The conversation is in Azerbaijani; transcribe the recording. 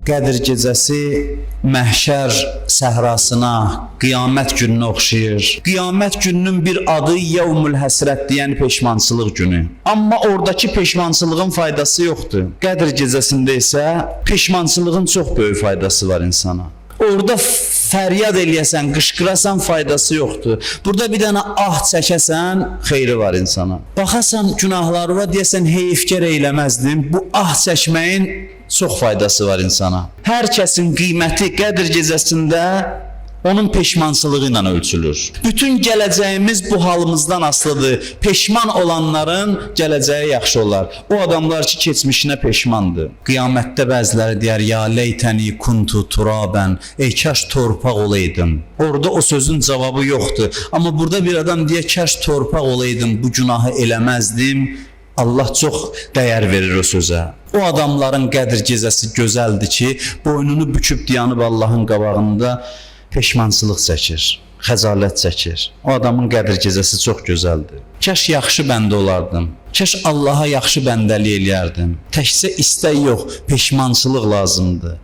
Qədir gecəsi məhşər səhrasına, qiyamət gününə oxşayır. Qiyamət gününün bir adı Yevmül Həsrətdir, yəni peşmançılıq günü. Amma oradakı peşmançılığın faydası yoxdur. Qədir gecəsində isə peşmançılığın çox böyük faydası var insana. Orada fəryad eləyəsən, qışqırasan faydası yoxdur. Burada bir dənə ah çəkəsən, xeyri var insana. Baxasan günahları var, deyəsən heyfkar eyləməzdim. Bu ah çəkməyin çox faydası var insana. Hər kəsin qiyməti Qədir gecəsində onun peşmançılığı ilə ölçülür. Bütün gələcəyimiz bu halımızdan asılıdır. Peşman olanların gələcəyi yaxşı olar. O adamlar ki, keçmişinə peşmandır. Qiyamətdə bəziləri deyər, ya leytəni kuntu turabən, ey kaş torpaq olaydım. Orada o sözün cavabı yoxdur. Amma burada bir adam deyər, kaş torpaq olaydım, bu günahı eləməzdim. Allah çox dəyər verir o sözə. O adamların Qədir gecəsi gözəldir ki, boynunu büküb dayanıb Allahın qabağında peşmançılıq çəkir, xəcalət çəkir. O adamın Qədir gecəsi çox gözəldir. Kaş yaxşı bəndə olardım. Kaş Allaha yaxşı bəndəlik eləyərdim. Təkcə istək yox, peşmançılıq lazımdır.